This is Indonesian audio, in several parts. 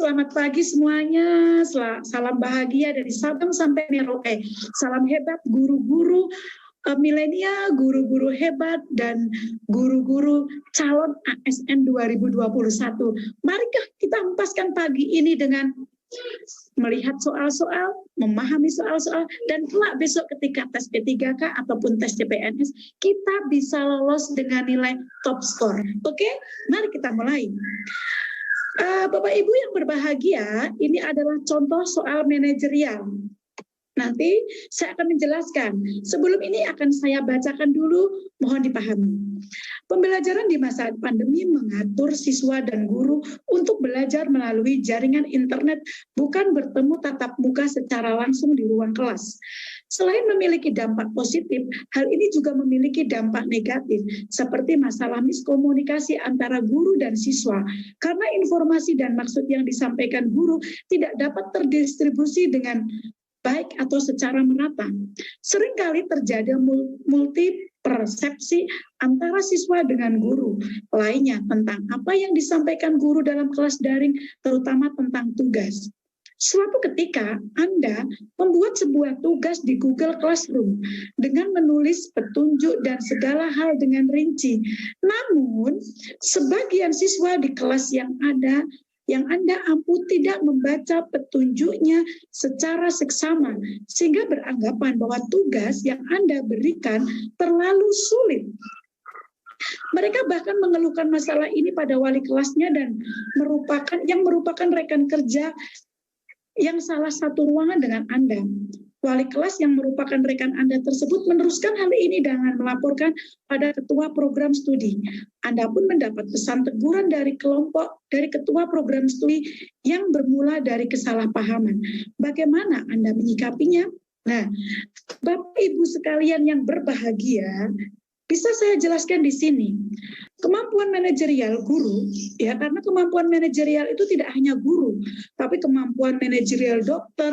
selamat pagi semuanya. Salam bahagia dari Sabang sampai Merauke. Salam hebat guru-guru milenial, guru-guru hebat, dan guru-guru calon ASN 2021. Marikah kita empaskan pagi ini dengan melihat soal-soal, memahami soal-soal, dan kelak besok ketika tes P3K ataupun tes CPNS, kita bisa lolos dengan nilai top score. Oke, mari kita mulai. Bapak Ibu yang berbahagia, ini adalah contoh soal manajerial. Nanti saya akan menjelaskan. Sebelum ini akan saya bacakan dulu, mohon dipahami. Pembelajaran di masa pandemi mengatur siswa dan guru untuk belajar melalui jaringan internet, bukan bertemu tatap muka secara langsung di ruang kelas. Selain memiliki dampak positif, hal ini juga memiliki dampak negatif, seperti masalah miskomunikasi antara guru dan siswa, karena informasi dan maksud yang disampaikan guru tidak dapat terdistribusi dengan baik atau secara merata. Seringkali terjadi multi persepsi antara siswa dengan guru lainnya tentang apa yang disampaikan guru dalam kelas daring, terutama tentang tugas. Suatu ketika Anda membuat sebuah tugas di Google Classroom dengan menulis petunjuk dan segala hal dengan rinci. Namun, sebagian siswa di kelas yang Anda ampu tidak membaca petunjuknya secara seksama, sehingga beranggapan bahwa tugas yang Anda berikan terlalu sulit. Mereka bahkan mengeluhkan masalah ini pada wali kelasnya dan merupakan rekan kerja yang salah satu ruangan dengan Anda. Wali kelas yang merupakan rekan Anda tersebut meneruskan hal ini dengan melaporkan pada ketua program studi. Anda pun mendapat pesan teguran dari ketua program studi yang bermula dari kesalahpahaman. Bagaimana Anda menyikapinya? Nah, Bapak Ibu sekalian yang berbahagia, bisa saya jelaskan di sini. Kemampuan manajerial guru, ya, karena kemampuan manajerial itu tidak hanya guru, tapi kemampuan manajerial dokter,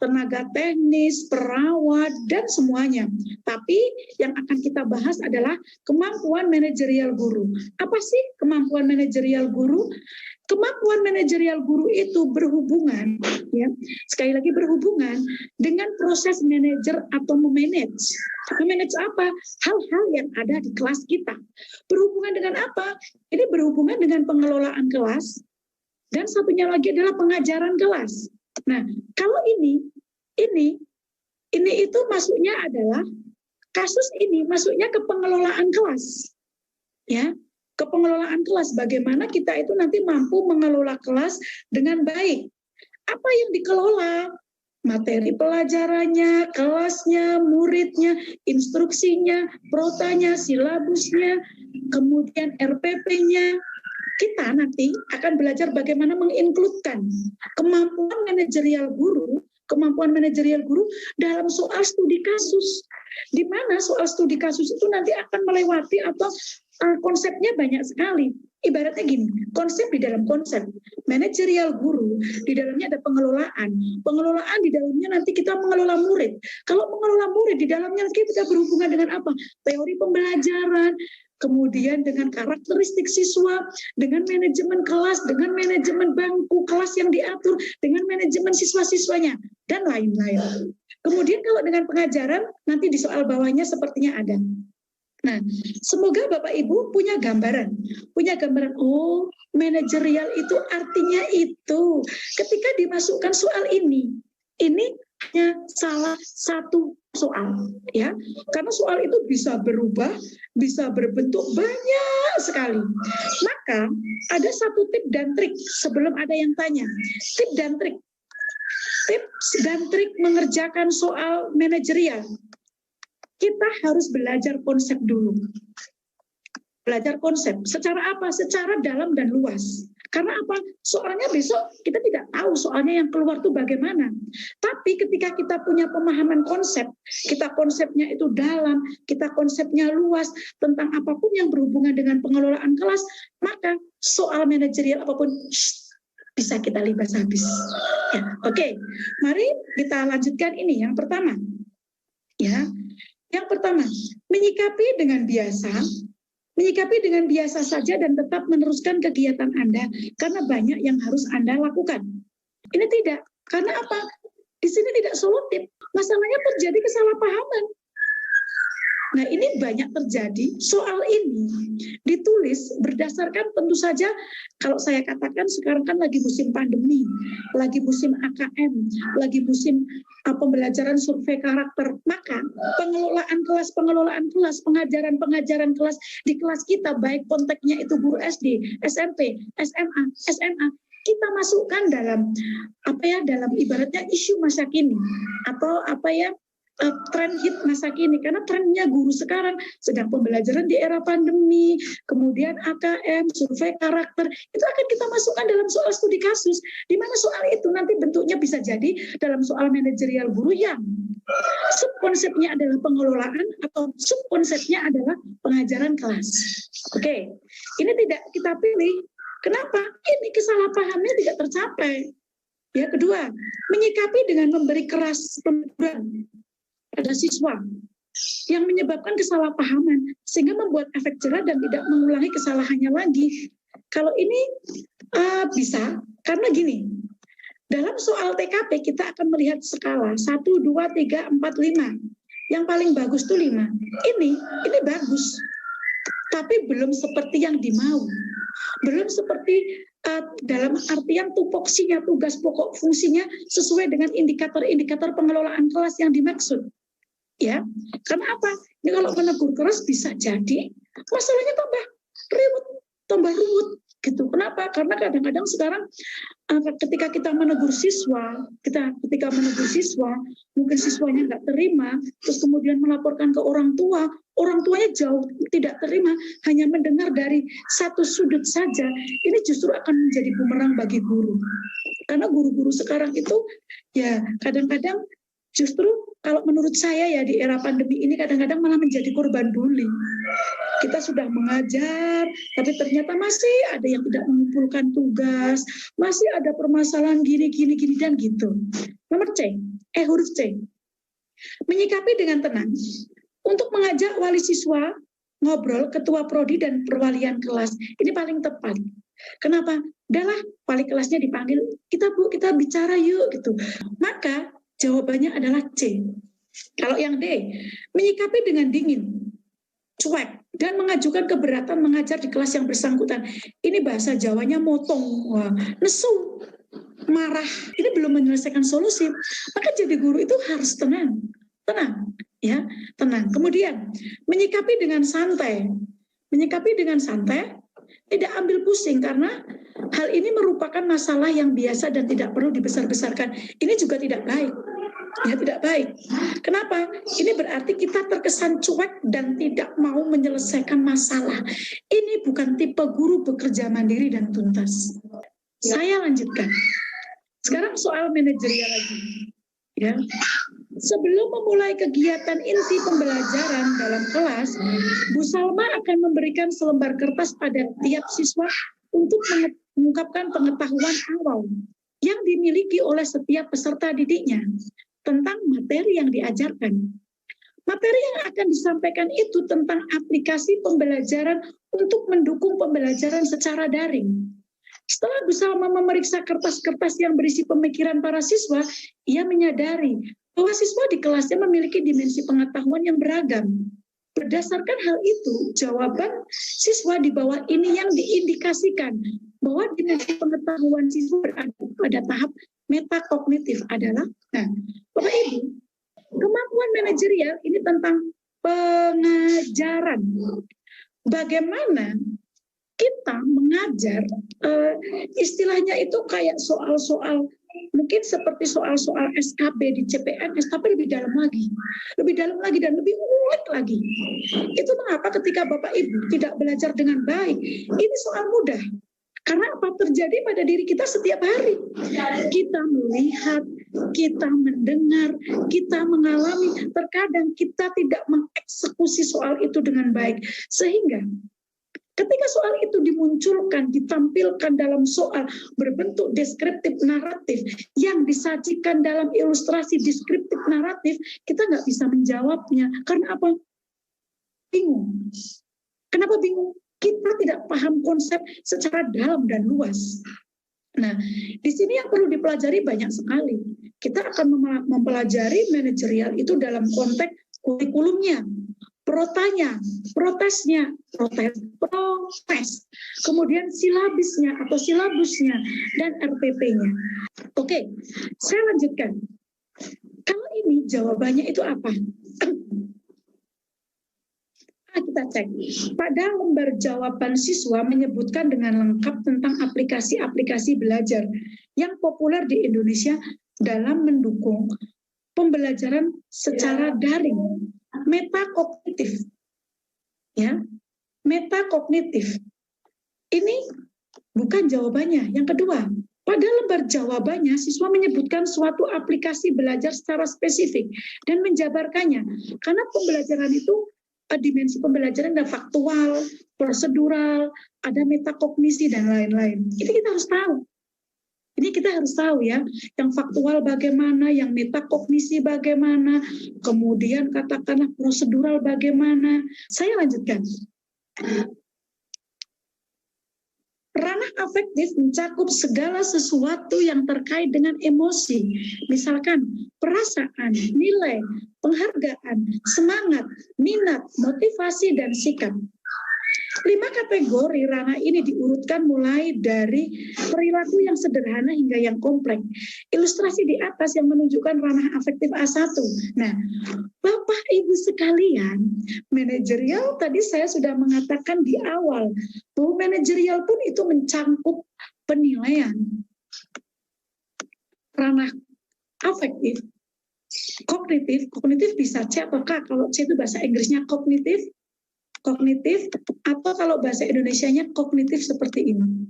tenaga teknis, perawat, dan semuanya. Tapi yang akan kita bahas adalah kemampuan manajerial guru. Apa sih kemampuan manajerial guru? Kemampuan manajerial guru itu berhubungan, ya, sekali lagi berhubungan dengan proses manajer atau memanage. Memanage apa? Hal-hal yang ada di kelas kita. Berhubungan dengan apa? Ini berhubungan dengan pengelolaan kelas, dan satunya lagi adalah pengajaran kelas. Nah, kalau ini itu masuknya adalah kasus ini masuknya ke pengelolaan kelas, ya. Ke pengelolaan kelas, bagaimana kita itu nanti mampu mengelola kelas dengan baik. Apa yang dikelola? Materi pelajarannya, kelasnya, muridnya, instruksinya, protanya, silabusnya, kemudian RPP-nya. Kita nanti akan belajar bagaimana menginkludkan kemampuan manajerial guru dalam soal studi kasus. Di mana soal studi kasus itu nanti akan melewati atau konsepnya banyak sekali. Ibaratnya gini, konsep di dalam konsep. Manajerial guru, di dalamnya ada pengelolaan. Pengelolaan di dalamnya nanti kita mengelola murid. Kalau mengelola murid, di dalamnya kita berhubungan dengan apa? Teori pembelajaran, kemudian dengan karakteristik siswa, dengan manajemen kelas, dengan manajemen bangku kelas yang diatur, dengan manajemen siswa-siswanya, dan lain-lain. Kemudian kalau dengan pengajaran, nanti di soal bawahnya sepertinya ada. Nah, semoga Bapak Ibu punya gambaran, oh, manajerial itu artinya itu. Ketika dimasukkan soal ini hanya salah satu soal, ya, karena soal itu bisa berubah, bisa berbentuk banyak sekali. Maka ada satu tip dan trik sebelum ada yang tanya. Tips dan trik mengerjakan soal manajerial. Kita harus belajar konsep dulu. Belajar konsep. Secara apa? Secara dalam dan luas. Karena apa? Soalnya besok kita tidak tahu soalnya yang keluar itu bagaimana. Tapi ketika kita punya pemahaman konsep, kita konsepnya itu dalam, kita konsepnya luas, tentang apapun yang berhubungan dengan pengelolaan kelas, maka soal manajerial apapun bisa kita libas habis. Ya, oke. Mari kita lanjutkan ini. Yang pertama. Ya. Yang pertama, menyikapi dengan biasa Menyikapi dengan biasa saja dan tetap meneruskan kegiatan Anda karena banyak yang harus Anda lakukan. Ini tidak. Karena apa? Di sini tidak solutif. Masalahnya terjadi kesalahpahaman. Nah, ini banyak terjadi. Soal ini ditulis berdasarkan tentu saja, kalau saya katakan sekarang kan lagi musim pandemi, lagi musim AKM, lagi musim pembelajaran survei karakter. Maka pengelolaan kelas, pengajaran kelas di kelas kita, baik konteksnya itu guru SD, SMP, SMA, SMA, kita masukkan dalam dalam ibaratnya isu masa kini atau tren hit masa kini, karena trennya guru sekarang sedang pembelajaran di era pandemi, kemudian AKM, survei karakter, itu akan kita masukkan dalam soal studi kasus, di mana soal itu nanti bentuknya bisa jadi dalam soal manajerial guru yang subkonsepnya adalah pengelolaan atau subkonsepnya adalah pengajaran kelas. Oke, ini tidak kita pilih. Kenapa? Ini kesalahpahamannya tidak tercapai. Ya, kedua, menyikapi dengan memberi keras pembelaan pada siswa yang menyebabkan kesalahpahaman sehingga membuat efek jerah dan tidak mengulangi kesalahannya lagi. Kalau ini bisa, karena gini, dalam soal TKP kita akan melihat skala 1, 2, 3, 4, 5. Yang paling bagus itu 5. Ini bagus, tapi belum seperti yang dimau. Belum seperti dalam artian tupoksinya, tugas pokok fungsinya sesuai dengan indikator-indikator pengelolaan kelas yang dimaksud. Ya, karena apa? Ini kalau menegur keras bisa jadi masalahnya tambah rumit gitu. Kenapa? Karena kadang-kadang sekarang ketika kita menegur siswa, mungkin siswanya nggak terima, terus kemudian melaporkan ke orang tuanya jauh tidak terima, hanya mendengar dari satu sudut saja, ini justru akan menjadi bumerang bagi guru. Karena guru-guru sekarang itu ya kadang-kadang justru kalau menurut saya ya di era pandemi ini kadang-kadang malah menjadi korban bully. Kita sudah mengajar, tapi ternyata masih ada yang tidak mengumpulkan tugas, masih ada permasalahan gini dan gitu. Nomor huruf C. Menyikapi dengan tenang untuk mengajak wali siswa ngobrol, ketua prodi dan perwalian kelas. Ini paling tepat. Kenapa? Udahlah, wali kelasnya dipanggil, kita bicara yuk gitu. Maka jawabannya adalah C. Kalau yang D, menyikapi dengan dingin, cuek, dan mengajukan keberatan mengajar di kelas yang bersangkutan. Ini bahasa Jawanya motong, nesu, marah. Ini belum menyelesaikan solusi. Maka jadi guru itu harus tenang, ya, tenang. Kemudian menyikapi dengan santai, tidak ambil pusing karena hal ini merupakan masalah yang biasa dan tidak perlu dibesar-besarkan. Ini juga tidak baik. Ya, tidak baik. Kenapa? Ini berarti kita terkesan cuek dan tidak mau menyelesaikan masalah. Ini bukan tipe guru bekerja mandiri dan tuntas. Saya lanjutkan. Sekarang soal manajerial lagi. Ya. Sebelum memulai kegiatan inti pembelajaran dalam kelas, Bu Salma akan memberikan selembar kertas pada tiap siswa untuk mengungkapkan pengetahuan awal yang dimiliki oleh setiap peserta didiknya tentang materi yang diajarkan. Materi yang akan disampaikan itu tentang aplikasi pembelajaran untuk mendukung pembelajaran secara daring. Setelah Bu Salma memeriksa kertas-kertas yang berisi pemikiran para siswa, ia menyadari bahwa siswa di kelasnya memiliki dimensi pengetahuan yang beragam. Berdasarkan hal itu, jawaban siswa di bawah ini yang diindikasikan bahwa dimensi pengetahuan siswa berada pada tahap metakognitif adalah, Bapak Ibu, kemampuan manajerial ini tentang pengajaran. Bagaimana kita mengajar, istilahnya itu kayak soal-soal, mungkin seperti soal-soal SKB di CPNS, tapi lebih dalam lagi dan lebih unik lagi. Itu mengapa ketika Bapak Ibu tidak belajar dengan baik, ini soal mudah. Karena apa terjadi pada diri kita setiap hari? Kita melihat, kita mendengar, kita mengalami, terkadang kita tidak mengeksekusi soal itu dengan baik. Sehingga ketika soal itu dimunculkan, ditampilkan dalam soal berbentuk deskriptif naratif yang disajikan dalam ilustrasi deskriptif naratif, kita nggak bisa menjawabnya. Karena apa? Bingung. Kenapa bingung? Kita tidak paham konsep secara dalam dan luas. Nah, di sini yang perlu dipelajari banyak sekali. Kita akan mempelajari manajerial itu dalam konteks kurikulumnya, protesnya, kemudian silabusnya, dan RPP-nya. Oke, saya lanjutkan. Kalau ini jawabannya itu apa? Kita cek. Pada lembar jawaban siswa menyebutkan dengan lengkap tentang aplikasi-aplikasi belajar yang populer di Indonesia dalam mendukung pembelajaran secara daring. Metakognitif. Ya, metakognitif. Ini bukan jawabannya. Yang kedua, pada lembar jawabannya siswa menyebutkan suatu aplikasi belajar secara spesifik dan menjabarkannya. Karena pembelajaran itu dimensi pembelajaran ada faktual, prosedural, ada metakognisi dan lain-lain. Ini kita harus tahu. Ini kita harus tahu ya, yang faktual bagaimana, yang metakognisi bagaimana, kemudian katakanlah prosedural bagaimana. Saya lanjutkan. Ranah afektif mencakup segala sesuatu yang terkait dengan emosi, misalkan perasaan, nilai, penghargaan, semangat, minat, motivasi, dan sikap. 5 kategori ranah ini diurutkan mulai dari perilaku yang sederhana hingga yang kompleks. Ilustrasi di atas yang menunjukkan ranah afektif A1. Nah, Bapak Ibu sekalian, manajerial tadi saya sudah mengatakan di awal bahwa manajerial pun itu mencangkup penilaian. Ranah afektif, kognitif bisa C atau K. Kalau C itu bahasa Inggrisnya kognitif, atau kalau bahasa Indonesianya kognitif seperti ini.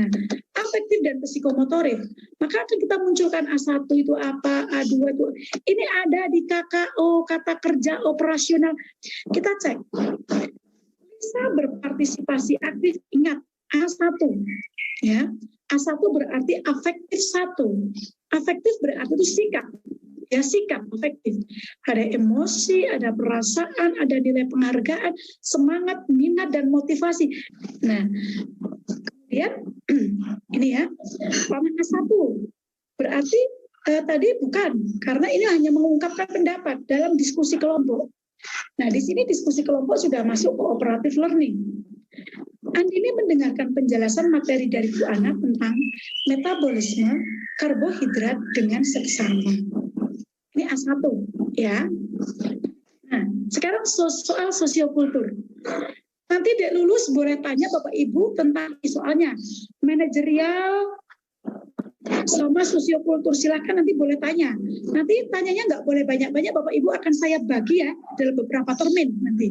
Nah, afektif dan psikomotorik, maka akan kita munculkan A1 itu apa, A2 itu. Ini ada di KKO, kata kerja operasional. Kita cek. Bisa berpartisipasi aktif, ingat A1. Ya, A1 berarti afektif 1. Afektif berarti itu sikap. Ya, sikap afektif. Ada emosi, ada perasaan, ada nilai penghargaan, semangat, minat, dan motivasi. Nah, kemudian ini ya, ranah A1 berarti tadi bukan, karena ini hanya mengungkapkan pendapat dalam diskusi kelompok. Nah, di sini diskusi kelompok sudah masuk cooperative learning. Andini mendengarkan penjelasan materi dari Bu Ana tentang metabolisme karbohidrat dengan seksama. Ini A1, ya. Nah, sekarang soal sosiokultur. Nanti Dek Lulus boleh tanya Bapak Ibu tentang soalnya manajerial sama sosiokultur, silakan nanti boleh tanya. Nanti tanyanya nggak boleh banyak-banyak, Bapak Ibu akan saya bagi ya dalam beberapa termin nanti.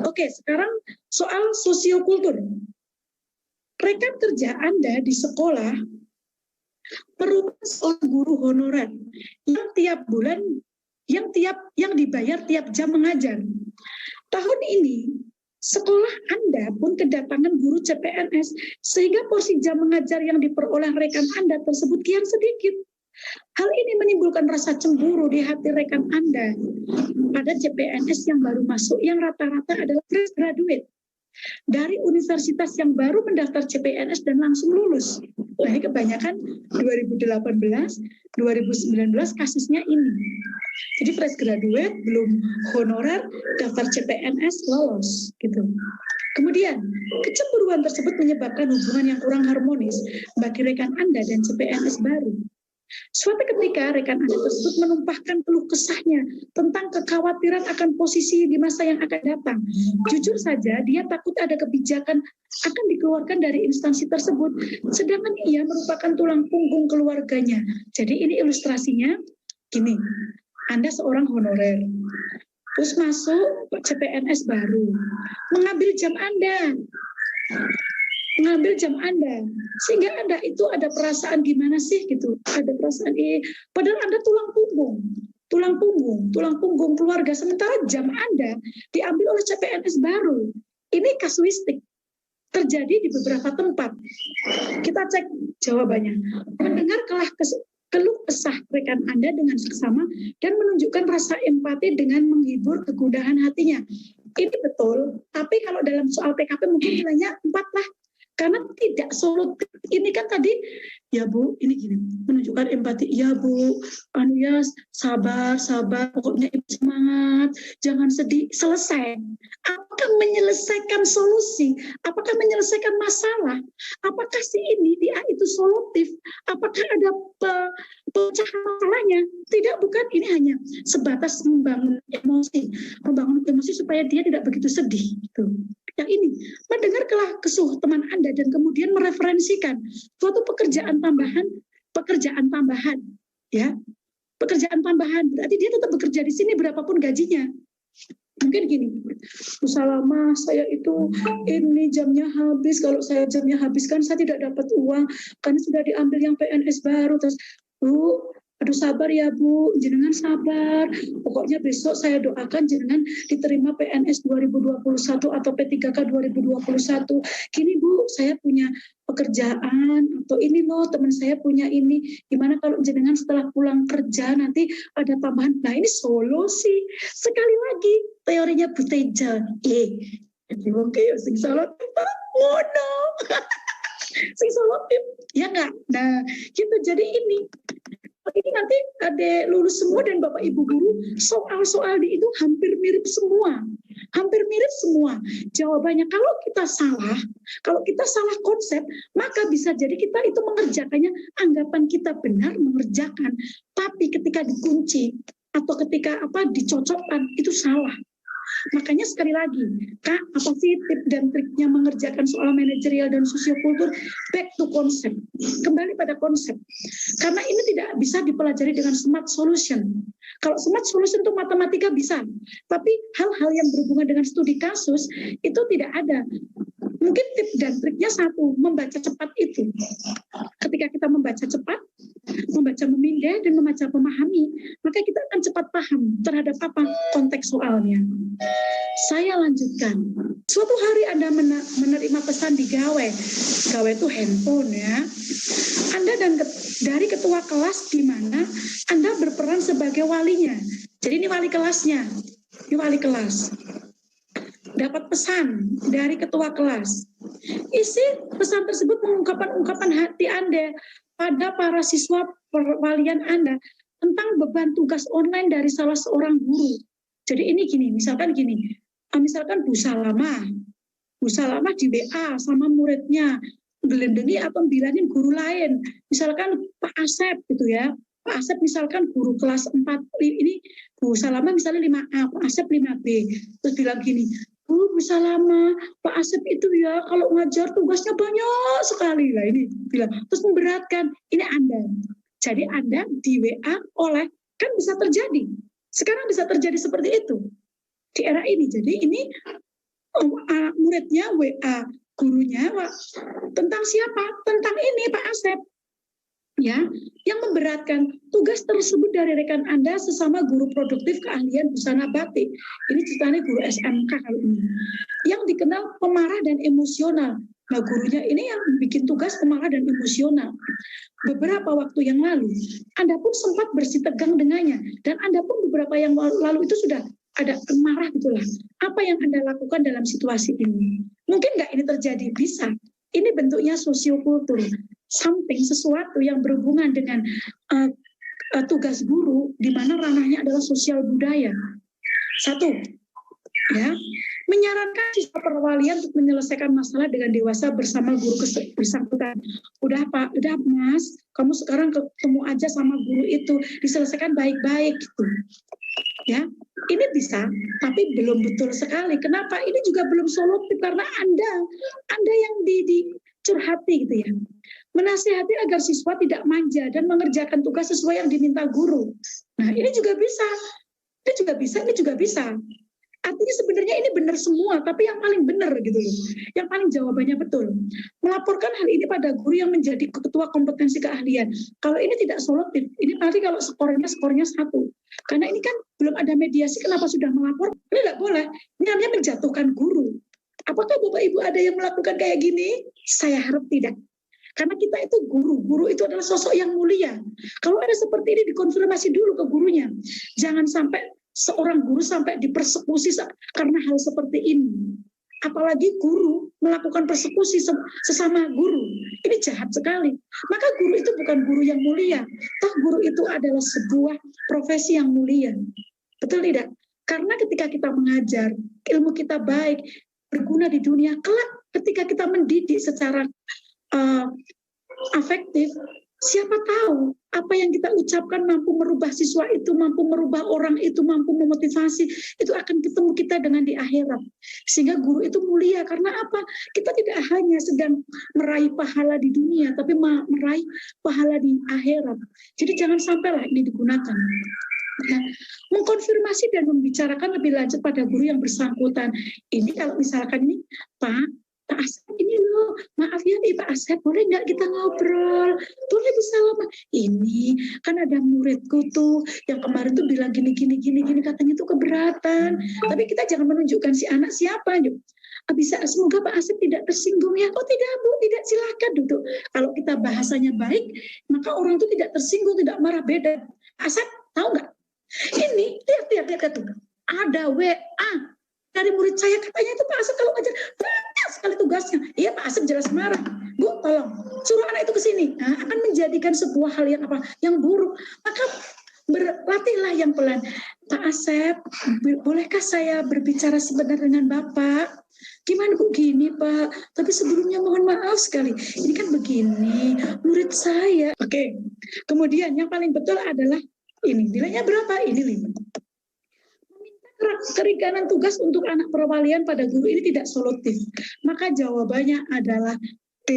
Oke, sekarang soal sosiokultur. Rekan kerja Anda di sekolah merupakan seorang guru honorer yang tiap bulan yang dibayar tiap jam mengajar. Tahun ini sekolah Anda pun kedatangan guru CPNS sehingga porsi jam mengajar yang diperoleh rekan Anda tersebut kian sedikit. Hal ini menimbulkan rasa cemburu di hati rekan Anda pada CPNS yang baru masuk, yang rata-rata adalah fresh graduate dari universitas yang baru mendaftar CPNS dan langsung lulus. Nah, ini kebanyakan 2018, 2019 kasusnya ini. Jadi fresh graduate, belum honorer, daftar CPNS, lolos. Gitu. Kemudian, kecemburuan tersebut menyebabkan hubungan yang kurang harmonis bagi rekan Anda dan CPNS baru. Suatu ketika rekan Anda tersebut menumpahkan keluh kesahnya tentang kekhawatiran akan posisi di masa yang akan datang. Jujur saja dia takut ada kebijakan akan dikeluarkan dari instansi tersebut, sedangkan ia merupakan tulang punggung keluarganya. Jadi ini ilustrasinya gini, Anda seorang honorer, terus masuk CPNS baru, mengambil jam Anda, sehingga Anda itu ada perasaan gimana sih gitu, ada perasaan padahal Anda tulang punggung keluarga, sementara jam Anda diambil oleh CPNS baru. Ini kasuistik terjadi di beberapa tempat. Kita cek jawabannya. Mendengar keluh kesah rekan Anda dengan seksama dan menunjukkan rasa empati dengan menghibur kegundahan hatinya. Ini betul, tapi kalau dalam soal PKP mungkin nilainya 4 lah. Karena tidak solutif. Ini kan tadi, ya Bu, ini gini, menunjukkan empati. Ya Bu, ya sabar, pokoknya ibu semangat, jangan sedih, selesai. Apakah menyelesaikan solusi? Apakah menyelesaikan masalah? Apakah si ini, dia itu solutif? Apakah ada pecahan masalahnya? Tidak, bukan. Ini hanya sebatas membangun emosi supaya dia tidak begitu sedih. Gitu. Yang ini, mendengar keluh teman Anda dan kemudian mereferensikan suatu pekerjaan tambahan, ya, pekerjaan tambahan. Berarti dia tetap bekerja di sini berapapun gajinya. Mungkin gini, Bu Salama, saya itu ini jamnya habis. Kalau saya jamnya habis kan saya tidak dapat uang karena sudah diambil yang PNS baru. Terus, Bu, aduh sabar ya Bu, jenengan sabar. Pokoknya besok saya doakan jenengan diterima PNS 2021 atau P3K 2021. Gini Bu, saya punya pekerjaan atau ini loh teman saya punya ini. Gimana kalau jenengan setelah pulang kerja nanti ada tambahan. Nah ini solusi. Sekali lagi teorinya Bu Teja. Jadi kayak sing solutif ngono. Sing solutif ya enggak. Nah, gitu jadi ini nanti adik lulus semua dan Bapak Ibu guru soal-soal di itu hampir mirip semua. Jawabannya kalau kita salah konsep, maka bisa jadi kita itu mengerjakannya, anggapan kita benar mengerjakan, tapi ketika dikunci atau ketika dicocokkan itu salah. Makanya sekali lagi, Kak, apa sih tip dan triknya mengerjakan soal manajerial dan sosiokultur? Back to konsep, kembali pada konsep. Karena ini tidak bisa dipelajari dengan smart solution. Kalau smart solution itu matematika bisa, tapi hal-hal yang berhubungan dengan studi kasus itu tidak ada. Mungkin tip dan triknya satu, membaca cepat itu. Ketika kita membaca cepat, membaca memindai dan membaca memahami, maka kita akan cepat paham terhadap apa konteks soalnya. Saya lanjutkan. Suatu hari Anda menerima pesan di Gawe itu handphone ya. Anda dari ketua kelas di mana Anda berperan sebagai walinya. Jadi ini wali kelasnya. Ini wali kelas. Dapat pesan dari ketua kelas. Isi pesan tersebut mengungkapkan hati Anda pada para siswa perwalian Anda tentang beban tugas online dari salah seorang guru. Jadi ini gini, misalkan Bu Salama di WA sama muridnya, gelendengi atau bilangin guru lain, misalkan Pak Asep gitu ya, Pak Asep misalkan guru kelas 4, ini Bu Salama misalnya 5A, Pak Asep 5B, terus bilang gini, Bu Salama, Pak Asep itu ya kalau ngajar tugasnya banyak sekali lah ini bilang, terus memberatkan, ini Anda. Jadi Anda di WA oleh, kan bisa terjadi. Sekarang bisa terjadi seperti itu di era ini. Jadi ini muridnya WA gurunya tentang siapa? Tentang ini Pak Asep. Ya, yang memberatkan tugas tersebut dari rekan Anda sesama guru produktif keahlian busana batik. Ini ceritanya guru SMK kali ini. Yang dikenal pemarah dan emosional. Nah, gurunya ini yang bikin tugas pemarah dan emosional. Beberapa waktu yang lalu, Anda pun sempat bersitegang dengannya. Dan Anda pun beberapa yang lalu itu sudah ada marah gitulah. Apa yang Anda lakukan dalam situasi ini? Mungkin nggak ini terjadi? Bisa. Ini bentuknya sosiokultur. Something, sesuatu yang berhubungan dengan tugas guru, di mana ranahnya adalah sosial budaya. Satu, ya, menyarankan siswa perwalian untuk menyelesaikan masalah dengan dewasa bersama guru bersangkutan. Udah Pak, udah Mas, kamu sekarang ketemu aja sama guru itu, diselesaikan baik-baik gitu. Ya, ini bisa, tapi belum betul sekali. Kenapa? Ini juga belum solutif karena Anda yang dicurhati gitu ya. Menasihati agar siswa tidak manja dan mengerjakan tugas sesuai yang diminta guru. Nah, ini juga bisa. Ini juga bisa. Artinya sebenarnya ini benar semua, tapi yang paling benar gitu loh. Yang paling jawabannya betul. Melaporkan hal ini pada guru yang menjadi ketua kompetensi keahlian. Kalau ini tidak solutif, ini nanti kalau skornya 1. Karena ini kan belum ada mediasi, kenapa sudah melapor? Ini tidak boleh. Ini namanya menjatuhkan guru. Apakah Bapak Ibu ada yang melakukan kayak gini? Saya harap tidak. Karena kita itu guru itu adalah sosok yang mulia. Kalau ada seperti ini dikonfirmasi dulu ke gurunya. Jangan sampai seorang guru sampai dipersekusi karena hal seperti ini. Apalagi guru melakukan persekusi sesama guru. Ini jahat sekali. Maka guru itu bukan guru yang mulia. Toh guru itu adalah sebuah profesi yang mulia. Betul tidak? Karena ketika kita mengajar, ilmu kita baik, berguna di dunia. Kelak ketika kita mendidik secara afektif, siapa tahu apa yang kita ucapkan mampu merubah siswa itu, mampu merubah orang itu, mampu memotivasi, itu akan ketemu kita dengan di akhirat. Sehingga guru itu mulia, karena apa? Kita tidak hanya sedang meraih pahala di dunia, tapi meraih pahala di akhirat. Jadi jangan sampailah ini digunakan. Nah, mengkonfirmasi dan membicarakan lebih lanjut pada guru yang bersangkutan. Ini kalau misalkan ini, Pak Asep ini loh, maaf ya nih Pak Asep, boleh nggak kita ngobrol? Boleh, bisa loh Pak. Ini kan ada muridku tuh yang kemarin tuh bilang gini katanya tuh keberatan. Tapi kita jangan menunjukkan si anak siapa. Bisa, semoga Pak Asep tidak tersinggung ya. Oh tidak Bu, tidak, silakan duduk. Kalau kita bahasanya baik, maka orang itu tidak tersinggung, tidak marah. Beda. Pak Asep tahu nggak? Ini lihat tuh, ada WA dari murid saya, katanya itu Pak Asep kalau ngajar banyak sekali tugasnya. Iya Pak Asep jelas marah. Bu, tolong suruh anak itu ke sini. Nah, akan menjadikan sebuah hal yang yang buruk. Maka berlatihlah yang pelan. Pak Asep, bolehkah saya berbicara sebentar dengan Bapak? Gimana Bu? Gini Pak, tapi sebelumnya mohon maaf sekali. Ini kan begini, murid saya. Oke. Kemudian yang paling betul adalah ini, nilainya berapa? Ini 5. Keringanan tugas untuk anak perwalian pada guru ini tidak solutif. Maka jawabannya adalah D.